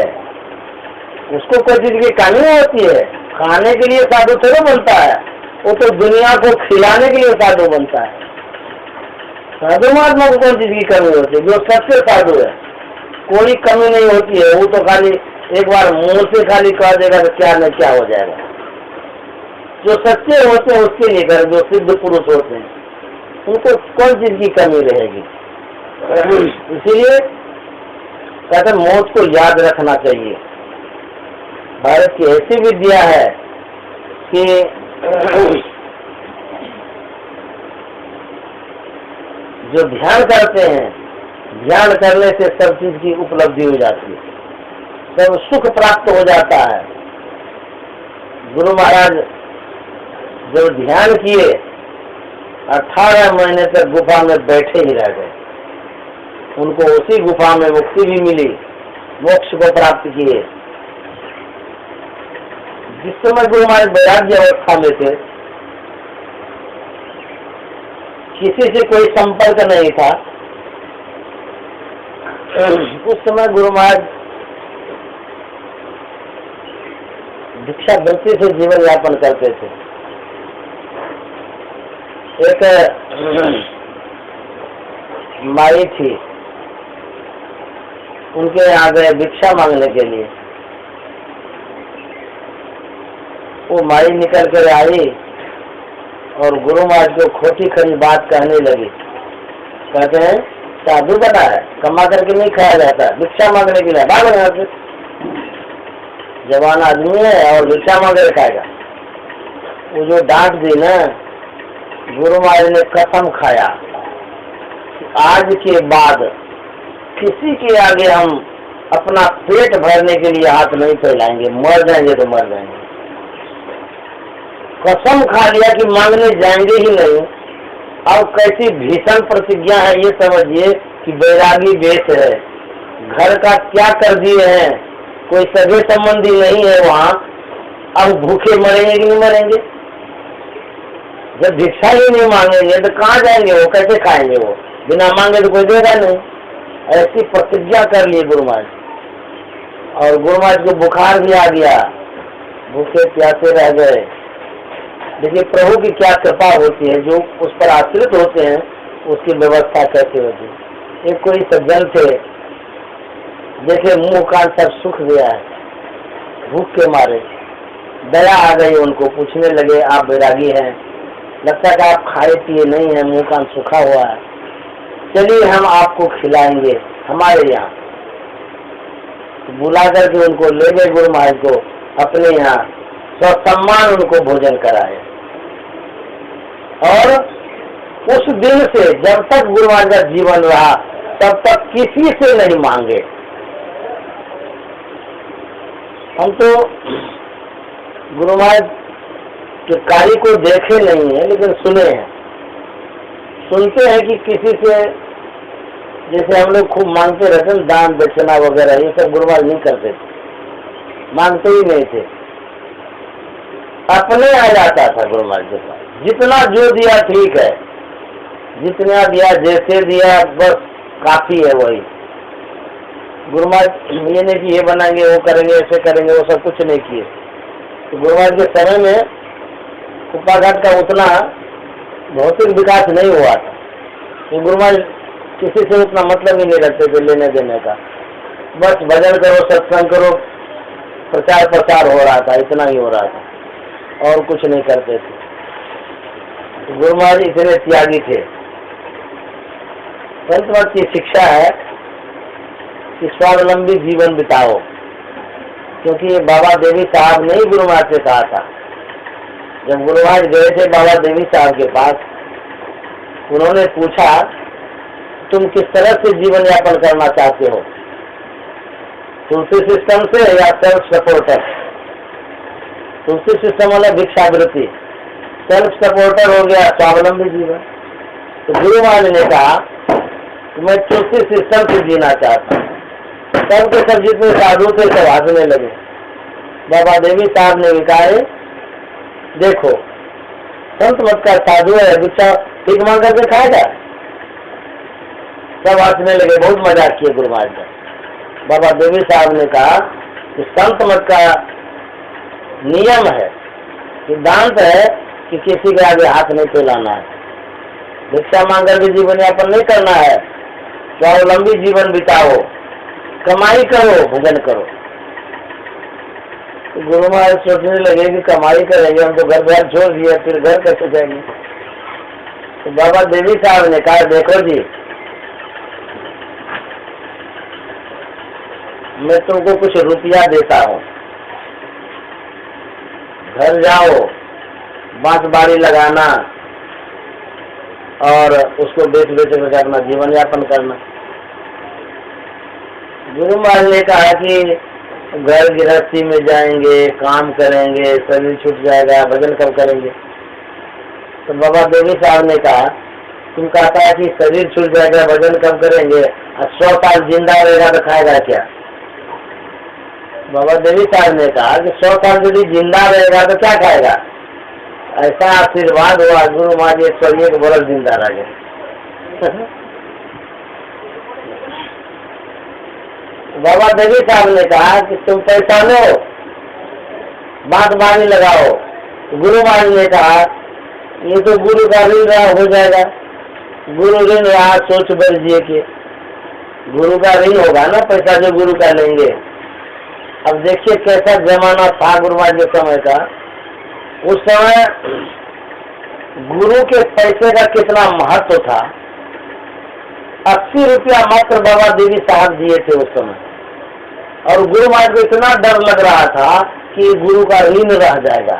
उसको कोई चीज की कमी होती है। खाने के लिए साधु थोड़ा बनता है, वो तो दुनिया को खिलाने के लिए साधु बनता है। साधु महात्मा को कौन चीज की कमी होती है? जो सबसे साधु है कोई कमी नहीं होती है, वो तो खाली एक बार मुंह से खाली कह देगा तो क्या न क्या हो जाएगा। जो सच्चे होते हैं उसके लिए कर, जो सिद्ध पुरुष होते हैं उनको कौन चीज की कमी रहेगी। इसीलिए कहते मौत को याद रखना चाहिए। भारत की ऐसी विद्या है कि जो ध्यान करते हैं, ध्यान करने से सब चीज की उपलब्धि हो जाती है, सब सुख प्राप्त हो जाता है। गुरु महाराज जब ध्यान किए 18 महीने तक गुफा में बैठे ही रह गए। उनको उसी गुफा में मुक्ति भी मिली, मोक्ष को प्राप्त किए। जिस समय गुरु महाराज वैराग्य अवस्था में थे, किसी से कोई संपर्क नहीं था। उस समय गुरु महाराज भिक्षावृत्ति से जीवन यापन करते थे। एक माई थी, उनके यहाँ गए भिक्षा मांगने के लिए। वो माई निकल कर आई और गुरु महाराज को खोटी खरी बात कहने लगी। कहते हैं साधु बना है, कमा करके नहीं खाया जाता, भिक्षा मांगने के लिए भाग यहाँ से। जवान आदमी है और भिक्षा मांग कर खाएगा। वो जो डांट दी ना, गुरु महाराज ने कसम खाया आज के बाद किसी के आगे हम अपना पेट भरने के लिए हाथ नहीं फैलाएंगे, मर जाएंगे तो मर जाएंगे। कसम खा लिया कि मांगने जाएंगे ही नहीं। अब कैसी भीषण प्रतिज्ञा है ये समझिए कि बैरागी वेश है, घर का क्या कर दिए हैं, कोई सगे संबंधी नहीं है वहाँ। अब भूखे मरेंगे कि नहीं मरेंगे? जब भिक्षा ही नहीं मांगेंगे तो कहाँ जाएंगे वो, कैसे खाएंगे वो? बिना मांगे तो कोई देगा नहीं। ऐसी प्रतिज्ञा कर ली गुरु महाराज। और गुरु महाराज को बुखार भी आ गया, भूखे प्यासे रह गए। देखिए प्रभु की क्या कृपा होती है, जो उस पर आश्रित होते हैं उसकी व्यवस्था कैसे होती है। एक कोई सज्जन थे, देखे मुंह कान सब सूख गया है, भूख के मारे दया आ गई उनको। पूछने लगे आप बैरागी हैं, लगता है कि आप खाए पिए नहीं है, मुंह कान सूखा हुआ है, चलिए हम आपको खिलाएंगे हमारे यहाँ। तो बुला करके उनको ले गए गुरु महाराज को अपने यहाँ, सम्मान उनको भोजन कराए। और उस दिन से जब तक गुरु महाराज का जीवन रहा तब तक किसी से नहीं मांगे। हम तो गुरु महाराज के कार्य को देखे नहीं है लेकिन सुने हैं। सुनते हैं कि किसी से, जैसे हम लोग खूब मांगते रहते हैं दान दक्षिणा वगैरह, ये सब गुरु महाराज नहीं करते थे, मांगते ही नहीं थे, अपने आ जाता था गुरु महाराज के पास। जितना जो दिया ठीक है, जितना दिया जैसे दिया बस काफी है वही। गुरु महाराज ये नहीं कि ये बनाएंगे वो करेंगे ऐसे करेंगे, वो सब कुछ नहीं किए। तो गुरु महाराज के समय में कुप्पाघाट का उतना भौतिक विकास नहीं हुआ था। तो गुरु महाराज किसी से उतना मतलब ही नहीं रखते थे लेने देने का, बस भजन करो सत्संग करो, प्रचार प्रसार हो रहा था, इतना ही हो रहा था और कुछ नहीं करते थे। तो गुरु महाराज इतने त्यागी थे। संत मत की शिक्षा है कि स्वावलंबी जीवन बिताओ, क्योंकि ये बाबा देवी साहब ने ही गुरु महाराज से कहा था। जब गुरु महाराज गए थे बाबा देवी साहब के पास, उन्होंने पूछा तुम किस तरह से जीवन यापन करना चाहते हो, तुलसी सिस्टम से या सेल्फ सपोर्टर? तुलसी सिस्टम वाला भिक्षावृत्ति, सेल्फ सपोर्टर हो गया स्वावलंबी जीवन। तो गुरु महाराज ने कहा कि मैं तुलसी सिस्टम से जीना चाहता हूँ। सबके सब जितने साधु थे सब हंसने लगे। बाबा देवी साहब ने भी कहा देखो संत मत का साधु है, भिक्षा ठीक मांग करके खाएगा। सब हंसने लगे, बहुत मजाक किए गुरु महाराज का। बाबा देवी साहब ने कहा कि संत मत का नियम है, सिद्धांत है कि किसी के आगे हाथ नहीं फैलाना है, भिक्षा मांग करके जीवन यापन नहीं करना है, स्वावलंबी जीवन बिताओ, कमाई करो, भजन करो। गुरु महाराज सोचने लगे कि कमाई करेंगे, हम तो घर बार छोड़ दिया, फिर घर कैसे जाएंगे। तो बाबा देवी साहब ने कहा, देखो जी, मैं तुमको कुछ रुपया देता हूँ, घर जाओ, बांस बाड़ी लगाना और उसको बेच बेच कर अपना जीवन यापन करना। गुरु महाराज ने कहा कि घर गृहस्थी में जाएंगे, काम करेंगे, शरीर छूट जाएगा, भजन कब करेंगे। तो बाबा देवी साहब ने कहा, तुम कहता है कि शरीर छूट जाएगा, भजन कब करेंगे, 100 साल जिंदा रहेगा तो खाएगा क्या। बाबा देवी साहब ने कहा कि 100 साल यदि जिंदा रहेगा तो क्या खाएगा। ऐसा आशीर्वाद हुआ, गुरु महाराज 101 बरस जिंदा रह गए। बाबा देवी साहब ने कहा कि तुम पैसा लो, बात बानी लगाओ। गुरु महाराज ने कहा, ये तो गुरु का ऋण हो जाएगा, गुरु ऋण यहाँ सोच बरजिए कि गुरु का ऋण होगा ना, पैसा जो गुरु का लेंगे। अब देखिए कैसा जमाना था गुरु महाराज के समय का। उस समय गुरु के पैसे का कितना महत्व था। 80 रुपया मात्र बाबा देवी साहब दिए थे उस समय, और गुरु महाराज को इतना डर लग रहा था कि गुरु का ऋण रह जाएगा,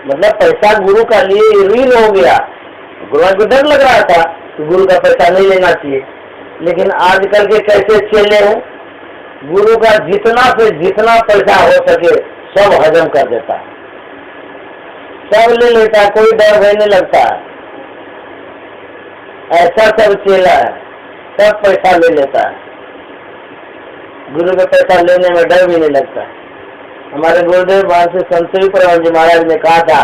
मतलब पैसा गुरु का लिए ऋण हो गया। गुरु महाराज को डर लग रहा था कि गुरु का पैसा नहीं लेना चाहिए। लेकिन आजकल के कैसे चेले हैं, गुरु का जितना से जितना पैसा हो सके सब हजम कर देता है, सब ले लेता है, कोई डर भय नहीं लगता है। ऐसा सब चेला है, सब पैसा ले लेता है, गुरु का पैसा लेने में डर भी नहीं लगता। हमारे गुरुदेव महर्षि संत परमानंद जी महाराज ने कहा था,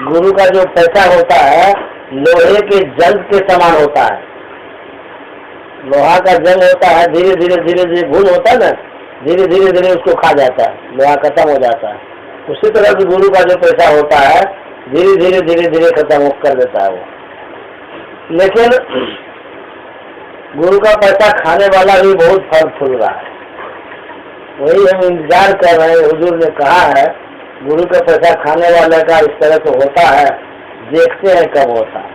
गुरु का जो पैसा होता है लोहे के जंग के समान होता है। लोहा का जंग होता है, धीरे धीरे घुन होता है ना, धीरे धीरे उसको खा जाता है, लोहा खत्म हो जाता है। उसी तरह से गुरु का जो पैसा होता है धीरे धीरे खत्म कर देता है वो। लेकिन गुरु का पैसा खाने वाला भी बहुत फल फूल रहा है। वही हम इंतजार कर रहे हैं। हुजूर ने कहा है गुरु का पैसा खाने वाले का इस तरह से होता है, देखते हैं कब होता है।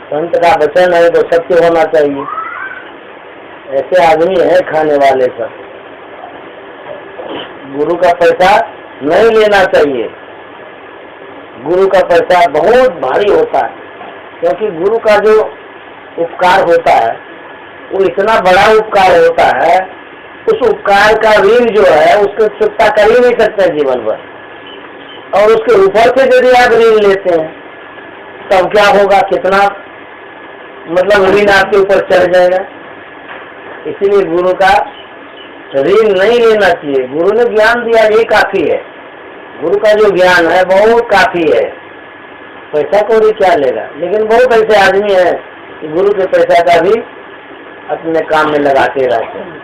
संत का वचन है तो सत्य होना चाहिए। ऐसे आदमी है खाने वाले सब। गुरु का पैसा नहीं लेना चाहिए। गुरु का पैसा बहुत भारी होता है, क्योंकि गुरु का जो उपकार होता है वो इतना बड़ा उपकार होता है, उस उपकार का ऋण जो है उसको चुकता कर ही नहीं सकते जीवन भर। और उसके ऊपर से यदि आप ऋण लेते हैं तब क्या होगा, कितना मतलब ऋण आपके ऊपर चढ़ जाएगा। इसीलिए गुरु का ऋण नहीं लेना चाहिए। गुरु ने ज्ञान दिया, यही काफी है। गुरु का जो ज्ञान है बहुत काफी है, पैसा कोई क्या लेगा। लेकिन बहुत ऐसे आदमी है कि गुरु के पैसा का भी अपने काम में लगाते रहते हैं।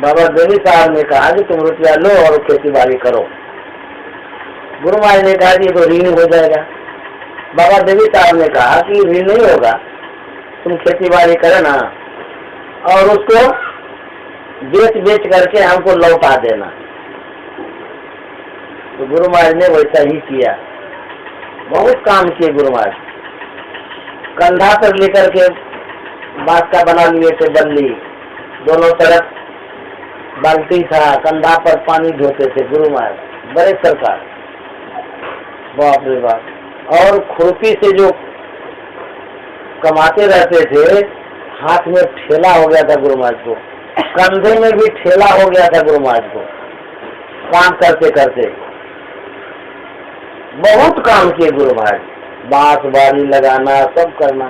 बाबा देवी साहब ने कहा कि तुम रुपया लो और खेती बाड़ी करो। गुरु महाराज ने कहा कि तो ऋण हो जाएगा। बाबा देवी साहब ने कहा कि ऋण नहीं होगा, तुम खेती बाड़ी करना और उसको बेच करके हमको लौटा देना। तो गुरु महाराज ने वैसा ही किया। बहुत काम किए गुरु महाराज। कंधा पर लेकर के बांस का बना लिए थे बल्ली, दोनों तरफ बाल्टी था, कंधा पर पानी ढोते थे गुरु महाराज, बड़े सरकार, बाप रे बाप। और खुरपी से जो कमाते रहते थे, हाथ में ठेला हो गया था गुरु महाराज को, कंधे में भी ठेला हो गया था गुरु महाराज को, काम करते करते। बहुत काम किए गुरु महाराज, बांस बाड़ी लगाना सब करना,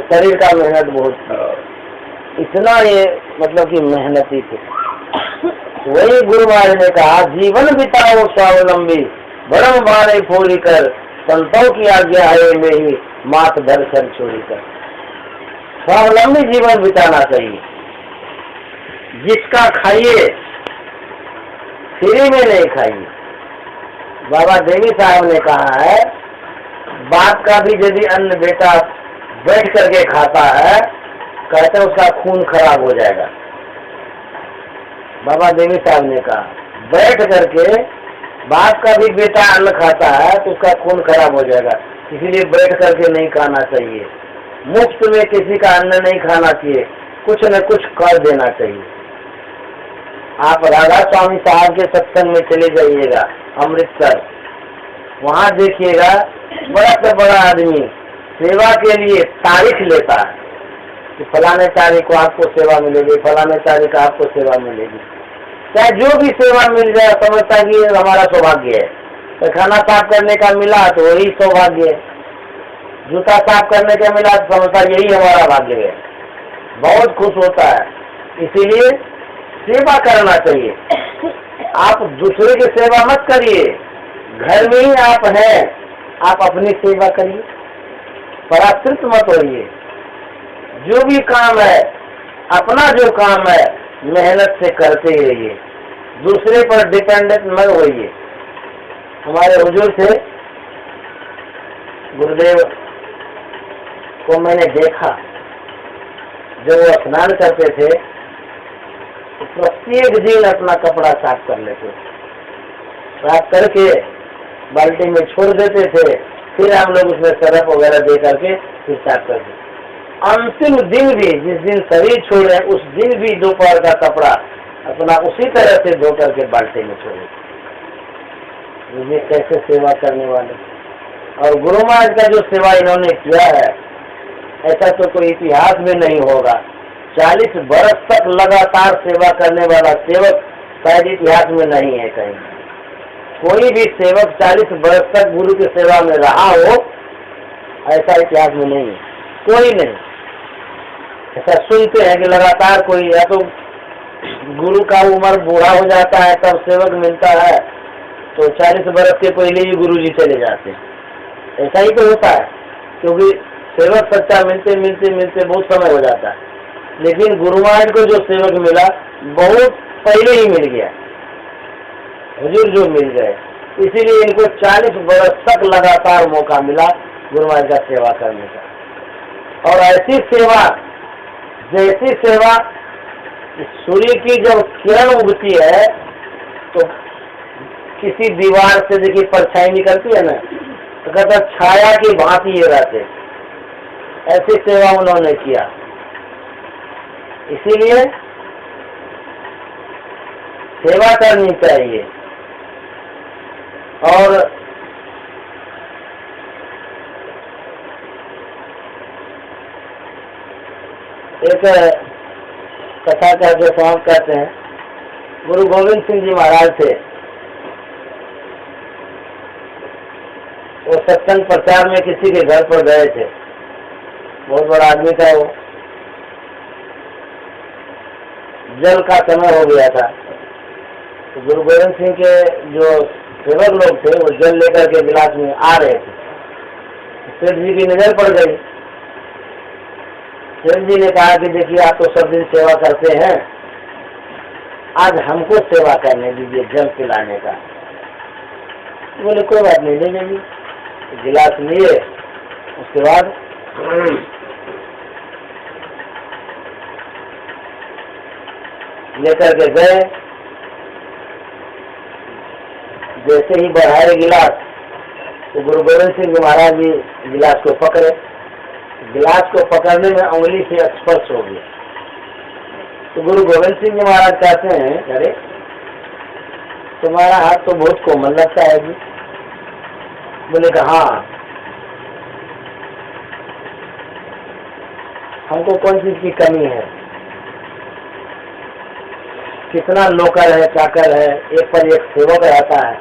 शरीर का मेहनत बहुत थी। इतना ये मतलब कि मेहनती थे। वही गुरु महाराज ने कहा, जीवन बिताओ स्वावलंबी, भरम बारे फोड़ी कर, संतों की आज्ञा है में ही मात धर कर छोड़ी कर। स्वावलंबी जीवन बिताना चाहिए। जिसका खाइए, फ्री में नहीं खाइए। बाबा देवी साहब ने कहा है, बाप का भी यदि अन्न बेटा बैठ करके खाता है, कहते उसका खून खराब हो जाएगा। बाबा देवी साहब ने कहा, बैठ करके बाप का भी बेटा अन्न खाता है तो उसका खून खराब हो जाएगा, इसीलिए बैठ करके नहीं खाना चाहिए। मुफ्त में किसी का अन्न नहीं खाना चाहिए, कुछ न कुछ कर देना चाहिए। आप राधा स्वामी साहब के सत्संग में चले जाइएगा अमृतसर, वहाँ देखिएगा बड़ा से बड़ा आदमी सेवा के लिए तारीख लेता है कि फलाने तारीख को आपको सेवा मिलेगी, फलाने तारीख को आपको सेवा मिलेगी। चाहे जो भी सेवा मिल जाए समझता कि हमारा सौभाग्य है। तो खाना साफ करने का मिला तो वही सौभाग्य है, जूता साफ करने का मिला तो समझता यही हमारा भाग्य है, बहुत खुश होता है। इसीलिए सेवा करना चाहिए। आप दूसरे की सेवा मत करिए, घर में ही आप हैं, आप अपनी सेवा करिए, पराश्रित मत होइए। जो भी काम है, अपना जो काम है मेहनत से करते ही रहिए, दूसरे पर डिपेंडेंट न होइए। हमारे हुजूर थे, गुरुदेव को मैंने देखा जब वो स्नान करते थे तो प्रत्येक दिन अपना कपड़ा साफ कर लेते, साफ करके बाल्टी में छोड़ देते थे, फिर हम लोग उसमें सरफ वगैरह दे करके फिर साफ कर देते। अंतिम दिन भी, जिस दिन शरीर छोड़े उस दिन भी दोपहर का कपड़ा अपना उसी तरह से धो करके बाल्टी में छोड़े। ये कैसे सेवा करने वाले। और गुरु महाराज का जो सेवा इन्होंने किया है ऐसा तो कोई इतिहास में नहीं होगा। 40 बरस तक लगातार सेवा करने वाला सेवक शायद इतिहास में नहीं है कहीं। कोई भी सेवक 40 बरस तक गुरु की सेवा में रहा हो ऐसा इतिहास में नहीं है, कोई नहीं। ऐसा सुनते हैं कि लगातार कोई, या तो गुरु का उम्र बूढ़ा हो जाता है तब सेवक मिलता है, तो 40 बरस के पहले ही गुरु जी चले जाते हैं। ऐसा ही तो होता है, क्योंकि सेवक सच्चा मिलते मिलते मिलते बहुत समय हो जाता है। लेकिन गुरु महाराज को जो सेवक मिला बहुत पहले ही मिल गया, हुजूर जो मिल गए, इसीलिए इनको 40 बरस तक लगातार मौका मिला गुरु महाराज का सेवा करने का। और ऐसी सेवा, जैसी सेवा सूर्य की जब किरण उगती है तो किसी दीवार से देखिए परछाई निकलती है ना, तो कहता छाया की भांति ये रहते, ऐसी सेवा उन्होंने किया। इसीलिए सेवा करनी चाहिए। और एक कथा करके समाप्त करते हैं। गुरु गोविंद सिंह जी महाराज थे, वो सत्संग प्रचार में किसी के घर पर गए थे, बहुत बड़ा आदमी था वो। जल का समय हो गया था, तो गुरु गोविंद सिंह के जो सेवक लोग थे वो जल लेकर के गिलास में आ रहे थे। सेठ जी की नजर पड़ गई। सेठ जी ने कहा कि देखिए आप तो सब दिन सेवा करते हैं, आज हमको सेवा करने दीजिए जल पिलाने का। बोले कोई बात नहीं, ले जाइए। गिलास लिए, उसके बाद लेकर के गए। जैसे ही बढ़ाए गिलास तो गुरु गोविंद सिंह जी महाराज जी गिलास को पकड़े। गिलास को पकड़ने में उंगली से स्पर्श हो गया। तो गुरु गोविंद सिंह जी महाराज कहते हैं, अरे तुम्हारा हाथ तो बहुत कोमल लगता है जी। बोले कि हाँ, हमको कौन चीज की कमी है, कितना नौकर है चाकर है, एक पर एक सेवक रहता है,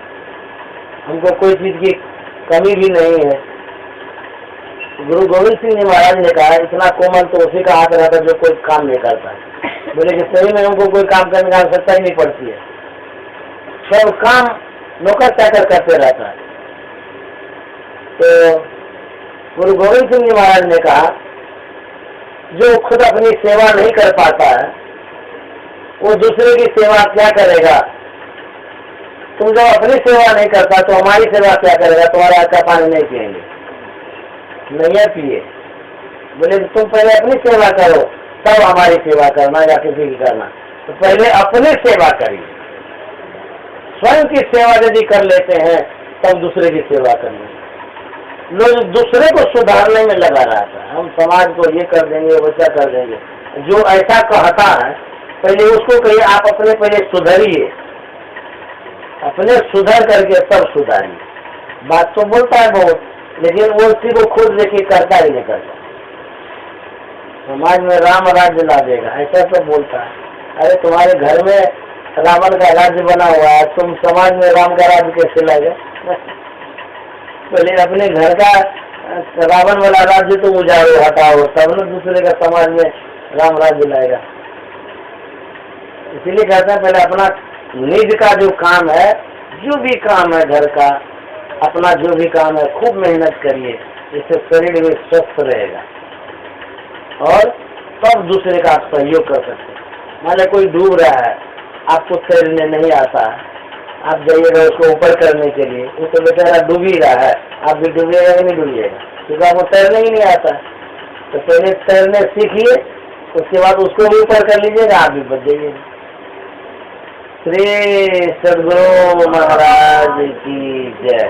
हमको कोई चीज की कमी भी नहीं है। गुरु गोविंद सिंह जी महाराज ने कहा इतना कोमल तो उसी का हाथ रहता है जो कोई काम नहीं करता है। बोले कि सही में हमको कोई काम करने की आवश्यकता ही नहीं पड़ती है, सब काम नौकर चाकर करते रहता है। तो गुरु गोविंद सिंह जी महाराज ने कहा जो खुद अपनी सेवा नहीं कर पाता है वो दूसरे की सेवा क्या करेगा। तुम जब अपनी सेवा नहीं करता तो हमारी सेवा क्या करेगा। तुम्हारा हाथ का पानी नहीं पिएंगे, नहीं पिए। बोले तुम पहले अपनी सेवा करो तब हमारी सेवा करना या किसी की करना। तो पहले अपनी सेवा करिए। स्वयं की सेवा यदि कर लेते हैं तब दूसरे की सेवा करिए। लोग दूसरे को सुधारने में लगा रहता है, हम समाज को ये कर देंगे वैसा कर देंगे। जो ऐसा कहता है पहले उसको कहिए आप अपने पहले सुधरिए, अपने सुधर करके तब सुधारिए। बात तो बोलता है बहुत, लेकिन वो उसी को खुद देखिए करता ही नहीं करता। समाज में राम राज्य ला देगा ऐसा तो बोलता है। अरे तुम्हारे घर में रावण का राज्य बना हुआ है, तुम समाज में राम का राज्य कैसे लाएगा? पहले अपने घर का रावण वाला राज्य तो उजाड़ो हटाओ, तब न दूसरे का समाज में राम राज्य लाएगा। इसीलिए कहते हैं पहले अपना निज का जो काम है, जो भी काम है घर का, अपना जो भी काम है खूब मेहनत करिए, इससे शरीर भी स्वस्थ रहेगा और तब दूसरे का आप सहयोग कर सकते हैं। मान लो कोई डूब रहा है, आपको तैरने नहीं आता है, आप जाइएगा उसको ऊपर करने के लिए, वो तो बेचारा डूब ही रहा है, आप भी डूबिएगा कि नहीं डूबिएगा? क्योंकि आपको तैरने ही नहीं आता है। तो पहले तैरने सीखिए, उसके बाद उसको भी ऊपर कर लीजिएगा, आप भी बच जाइएगा। श्री सद्गुरु महाराज की जय।